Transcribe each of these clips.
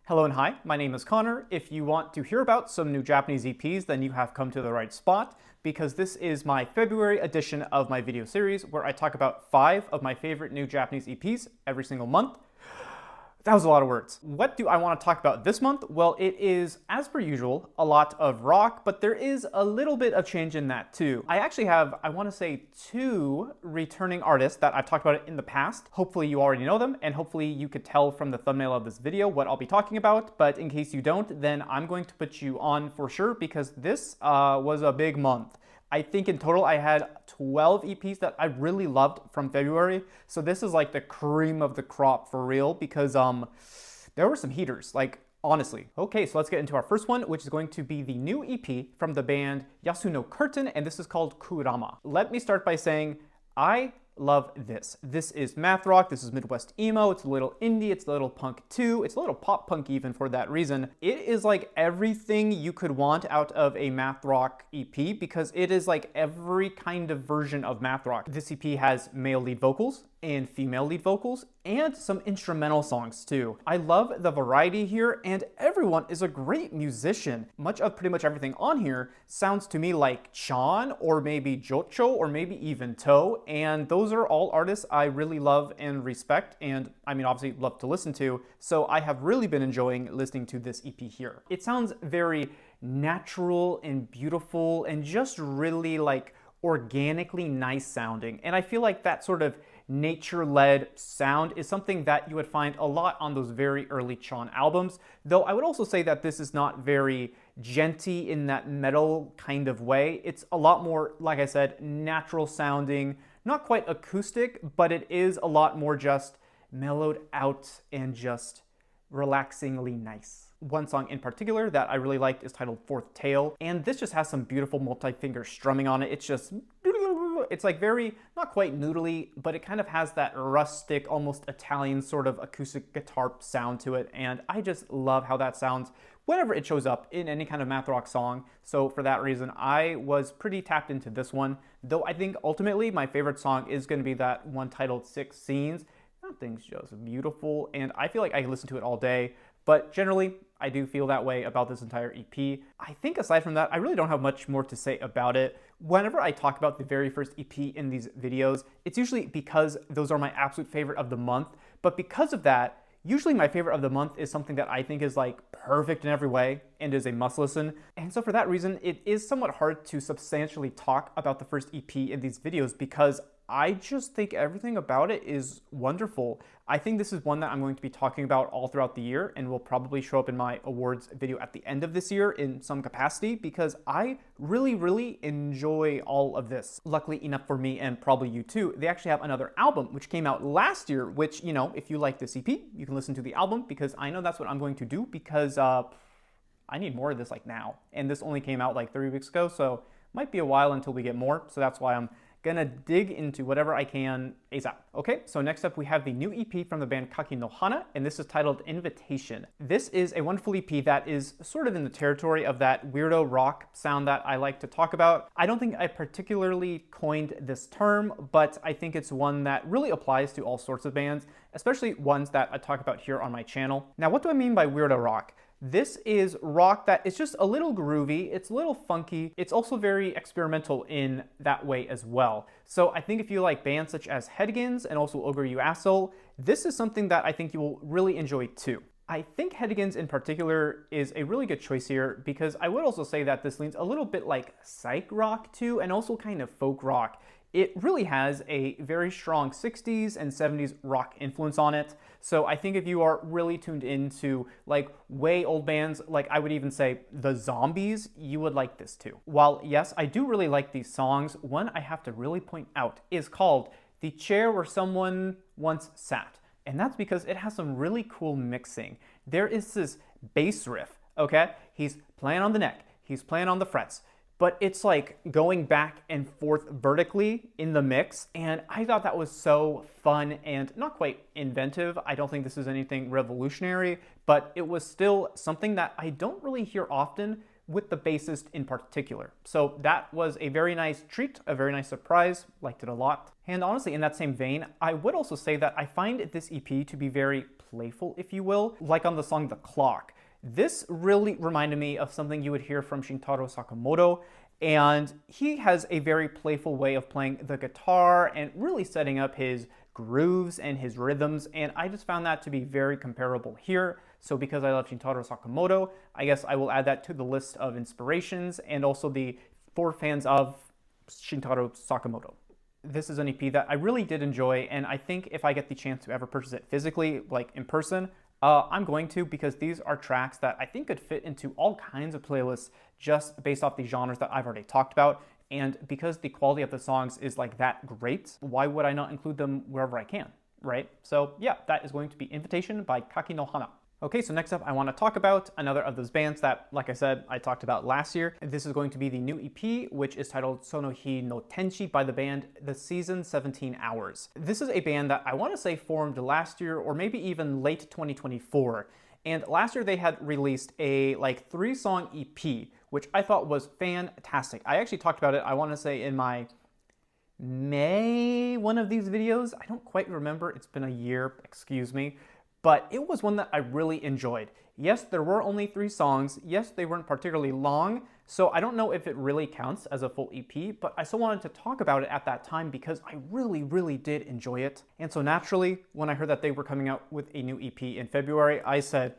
Hello and hi, my name is Connor. If you want to hear about some new Japanese EPs, then you have come to the right spot, because this is my February edition of my video series where I talk about 5 of my favorite new Japanese EPs every single month. That was a lot of words. What do I want to talk about this month? Well, it is, as per usual, a lot of rock, but there is a little bit of change in that too. I actually have, I want to say, 2 returning artists that I've talked about in the past. Hopefully you already know them, and hopefully you could tell from the thumbnail of this video what I'll be talking about, but in case you don't, then I'm going to put you on for sure, because this was a big month. I think in total I had 12 EPs that I really loved from February. So this is like the cream of the crop for real, because there were some heaters, like honestly. Okay, so let's get into our first one, which is going to be the new EP from the band YasoNoCurtain, and this is called Kurama. Let me start by saying I love this. This is math rock, this is Midwest emo, it's a little indie, it's a little punk too, it's a little pop punk even for that reason. It is like everything you could want out of a math rock EP, because it is like every kind of version of math rock. This EP has male lead vocals and female lead vocals and some instrumental songs too. I love the variety here, and everyone is a great musician. Pretty much everything on here sounds to me like Chan or maybe Jocho or maybe even To, and those are all artists I really love and respect, and I mean obviously love to listen to, so I have really been enjoying listening to this EP here. It sounds very natural and beautiful and just really like organically nice sounding, and I feel like that sort of nature-led sound is something that you would find a lot on those very early Chan albums, though I would also say that this is not very djenty in that metal kind of way. It's a lot more, like I said, natural sounding, not quite acoustic, but it is a lot more just mellowed out and just relaxingly nice. One song in particular that I really liked is titled Fourth Tail, and this just has some beautiful multi-finger strumming on it. It's like very, not quite noodly, but it kind of has that rustic, almost Italian sort of acoustic guitar sound to it, and I just love how that sounds whenever it shows up in any kind of math rock song. So for that reason, I was pretty tapped into this one, though I think ultimately my favorite song is going to be that one titled Six Scenes. That thing's just beautiful, and I feel like I can listen to it all day, but generally, I do feel that way about this entire EP. I think aside from that, I really don't have much more to say about it. Whenever I talk about the very first EP in these videos, it's usually because those are my absolute favorite of the month, but because of that, usually my favorite of the month is something that I think is like perfect in every way and is a must listen. And so for that reason, it is somewhat hard to substantially talk about the first EP in these videos, because I just think everything about it is wonderful. I think this is one that I'm going to be talking about all throughout the year and will probably show up in my awards video at the end of this year in some capacity, because I really enjoy all of this. Luckily enough for me, and probably you too, they actually have another album which came out last year, which, you know, if you like this EP, you can listen to the album, because I know that's what I'm going to do, because I need more of this like now. And this only came out like 3 weeks ago, so might be a while until we get more, so that's why I'm gonna dig into whatever I can ASAP. Okay, so next up we have the new EP from the band Kaki Noana, and this is titled Invitation. This is a wonderful EP that is sort of in the territory of that weirdo rock sound that I like to talk about. I don't think I particularly coined this term, but I think it's one that really applies to all sorts of bands, especially ones that I talk about here on my channel. Now, what do I mean by weirdo rock? This is rock that is just a little groovy, it's a little funky, it's also very experimental in that way as well. So I think if you like bands such as Headgans and also Ogre Yuaso, this is something that I think you will really enjoy too. I think Headgans in particular is a really good choice here, because I would also say that this leans a little bit like psych rock too, and also kind of folk rock. It really has a very strong 60s and 70s rock influence on it. So I think if you are really tuned into like way old bands, like I would even say the Zombies, you would like this too. While yes, I do really like these songs, one I have to really point out is called The Chair Where Someone Once Sat. And that's because it has some really cool mixing. There is this bass riff, okay? He's playing on the neck, he's playing on the frets, but it's like going back and forth vertically in the mix, and I thought that was so fun and not quite inventive. I don't think this is anything revolutionary, but it was still something that I don't really hear often with the bassist in particular. So that was a very nice treat, a very nice surprise, liked it a lot. And honestly, in that same vein, I would also say that I find this EP to be very playful, if you will, like on the song The Clock. This really reminded me of something you would hear from Shintaro Sakamoto, and he has a very playful way of playing the guitar and really setting up his grooves and his rhythms, and I just found that to be very comparable here. So because I love Shintaro Sakamoto, I guess I will add that to the list of inspirations and also for fans of Shintaro Sakamoto. This is an EP that I really did enjoy, and I think if I get the chance to ever purchase it physically, like in person, I'm going to, because these are tracks that I think could fit into all kinds of playlists just based off the genres that I've already talked about. And because the quality of the songs is like that great, why would I not include them wherever I can, right? So yeah, that is going to be Invitation by Kaki Noana. Okay, so next up I want to talk about another of those bands that, like I said, I talked about last year. This is going to be the new EP, which is titled So no Tenshi by the band The Season 17 Hours. This is a band that I want to say formed last year or maybe even late 2024. And last year they had released a 3-song EP, which I thought was fantastic. I actually talked about it, I want to say in my May one of these videos. I don't quite remember, it's been a year, excuse me. But it was one that I really enjoyed. Yes, there were only 3 songs. Yes, they weren't particularly long, so I don't know if it really counts as a full EP, but I still wanted to talk about it at that time because I really, really did enjoy it. And so naturally, when I heard that they were coming out with a new EP in February, I said,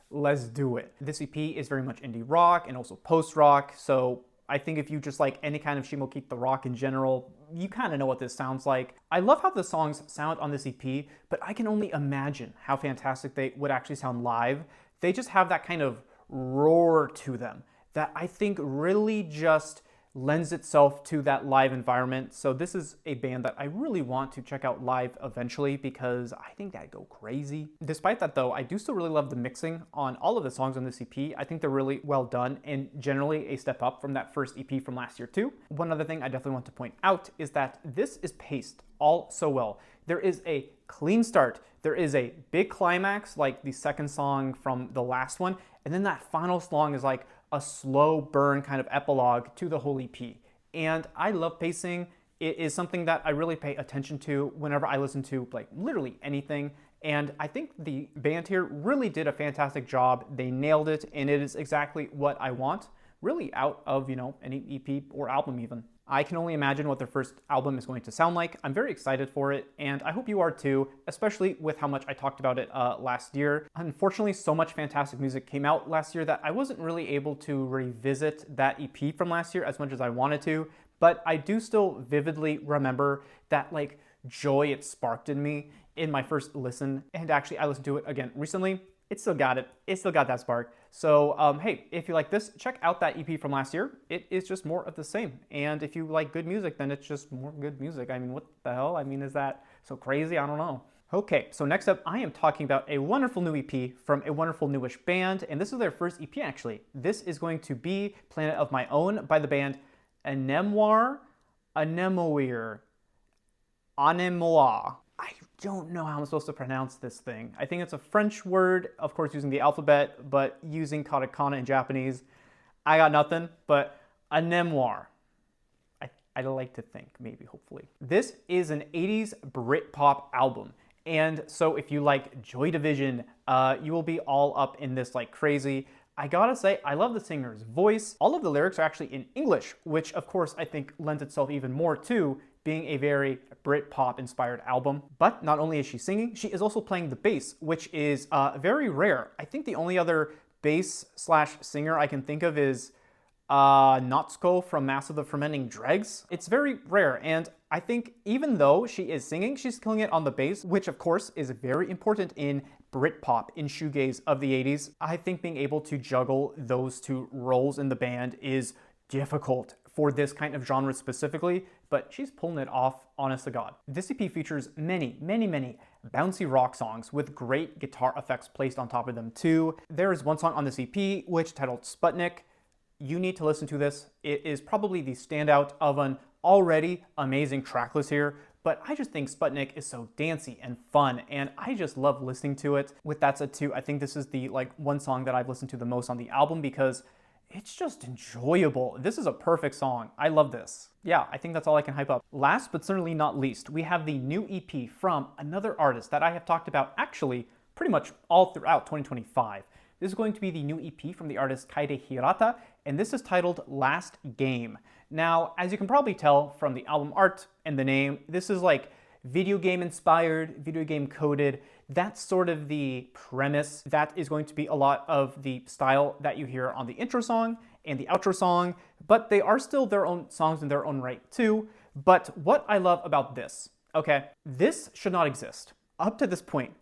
let's do it. This EP is very much indie rock and also post-rock, so I think if you just like any kind of Shimokita rock in general, you kind of know what this sounds like. I love how the songs sound on this EP, but I can only imagine how fantastic they would actually sound live. They just have that kind of roar to them that I think really just lends itself to that live environment. So this is a band that I really want to check out live eventually because I think that'd go crazy. Despite that though, I do still really love the mixing on all of the songs on this EP. I think they're really well done and generally a step up from that first EP from last year too. One other thing I definitely want to point out is that this is paced all so well. There is a clean start, there is a big climax like the second song from the last one, and then that final song is like a slow burn kind of epilogue to the whole EP. And I love pacing. It is something that I really pay attention to whenever I listen to like literally anything. And I think the band here really did a fantastic job. They nailed it, and it is exactly what I want, really out of, any EP or album even. I can only imagine what their first album is going to sound like. I'm very excited for it, and I hope you are too, especially with how much I talked about it last year. Unfortunately, so much fantastic music came out last year that I wasn't really able to revisit that EP from last year as much as I wanted to, but I do still vividly remember that joy it sparked in me in my first listen, and actually I listened to it again recently. It still got it. It still got that spark. So hey, if you like this, check out that EP from last year. It is just more of the same. And if you like good music, then it's just more good music. I mean, what the hell? I mean, is that so crazy? I don't know. Okay, so next up, I am talking about a wonderful new EP from a wonderful newish band, and this is their first EP actually. This is going to be Planet of My Own by the band Anemoir. I don't know how I'm supposed to pronounce this thing. I think it's a French word, of course using the alphabet, but using katakana in Japanese. I got nothing, but Anemoir. I'd like to think, maybe, hopefully. This is an 80s Britpop album. And so if you like Joy Division, you will be all up in this like crazy. I gotta say, I love the singer's voice. All of the lyrics are actually in English, which of course I think lends itself even more to being a very Britpop inspired album. But not only is she singing, she is also playing the bass, which is very rare. I think the only other bass / singer I can think of is Natsuko from Mass of the Fermenting Dregs. It's very rare, and I think even though she is singing, she's killing it on the bass, which of course is very important in Britpop, in shoegaze of the 80s. I think being able to juggle those two roles in the band is difficult for this kind of genre specifically, but she's pulling it off, honest to God. This EP features many bouncy rock songs with great guitar effects placed on top of them too. There is one song on this EP which titled Sputnik. You need to listen to this. It is probably the standout of an already amazing track list here, but I just think Sputnik is so dancey and fun, and I just love listening to it. With that said too, I think this is the one song that I've listened to the most on the album because it's just enjoyable. This is a perfect song. I love this. Yeah, I think that's all I can hype up. Last but certainly not least, we have the new EP from another artist that I have talked about actually pretty much all throughout 2025. This is going to be the new EP from the artist Kaede Hirata, and this is titled Last Game. Now, as you can probably tell from the album art and the name, this is like video game inspired, video game coded. That's sort of the premise. That is going to be a lot of the style that you hear on the intro song and the outro song, but they are still their own songs in their own right too. But what I love about this, okay, this should not exist. Up to this point,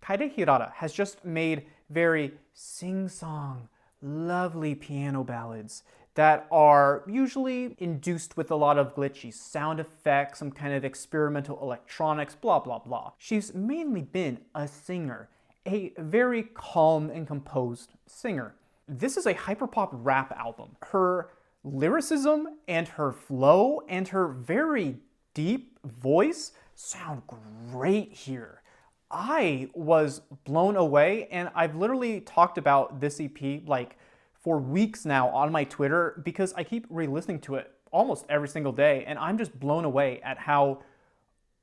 Kaede Hirata has just made very sing-song, lovely piano ballads that are usually induced with a lot of glitchy sound effects, some kind of experimental electronics, blah, blah, blah. She's mainly been a singer, a very calm and composed singer. This is a hyperpop rap album. Her lyricism and her flow and her very deep voice sound great here. I was blown away, and I've literally talked about this EP like for weeks now on my Twitter because I keep re-listening to it almost every single day, and I'm just blown away at how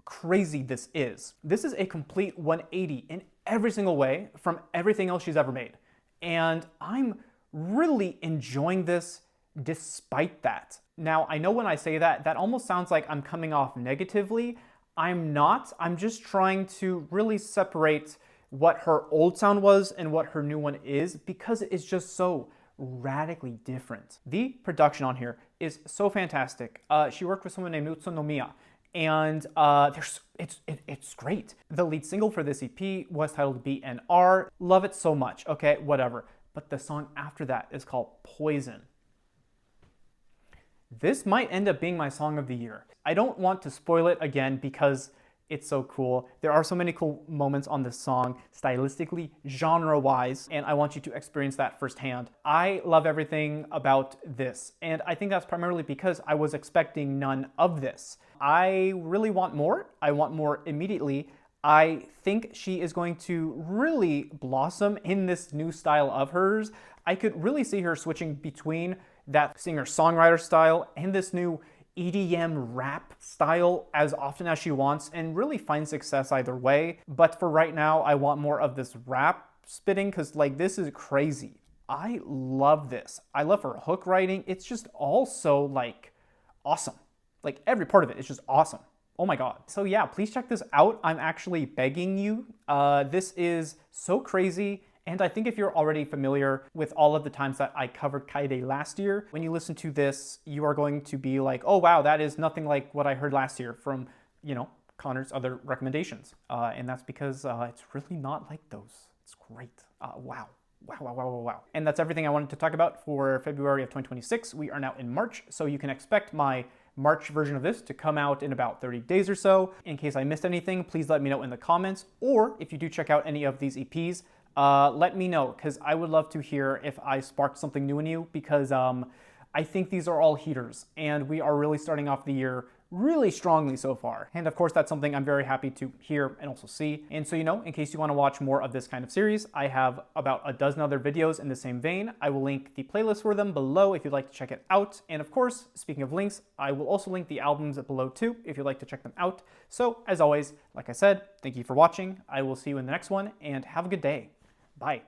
crazy this is. This is a complete 180 in every single way from everything else she's ever made. And I'm really enjoying this despite that. Now, I know when I say that, that almost sounds like I'm coming off negatively. I'm not. I'm just trying to really separate what her old sound was and what her new one is because it is just so radically different. The production on here is so fantastic. She worked with someone named Yasuno, and it's great. The lead single for this EP was titled BNR. Love it so much. Okay, whatever. But the song after that is called Poison. This might end up being my song of the year. I don't want to spoil it again because it's so cool. There are so many cool moments on this song, stylistically, genre-wise, and I want you to experience that firsthand. I love everything about this, and I think that's primarily because I was expecting none of this. I really want more. I want more immediately. I think she is going to really blossom in this new style of hers. I could really see her switching between that singer-songwriter style and this new EDM rap style as often as she wants and really find success either way. But for right now, I want more of this rap spitting because like this is crazy. I love this. I love her hook writing. It's just all so like awesome. Like every part of it is just awesome. Oh my God. So yeah, please check this out. I'm actually begging you. This is so crazy. And I think if you're already familiar with all of the times that I covered Kaede last year, when you listen to this, you are going to be like, oh wow, that is nothing like what I heard last year from, you know, Conor's other recommendations. And that's because it's really not like those. It's great. Wow. Wow, wow, wow, wow, wow. And that's everything I wanted to talk about for February of 2026. We are now in March, so you can expect my March version of this to come out in about 30 days or so. In case I missed anything, please let me know in the comments, or if you do check out any of these EPs, let me know, because I would love to hear if I sparked something new in you, because I think these are all heaters, and we are really starting off the year really strongly so far. And of course, that's something I'm very happy to hear and also see. And so, you know, in case you want to watch more of this kind of series, I have about a dozen other videos in the same vein. I will link the playlist for them below if you'd like to check it out. And of course, speaking of links, I will also link the albums below too if you'd like to check them out. So as always, like I said, thank you for watching. I will see you in the next one, and have a good day. Bye.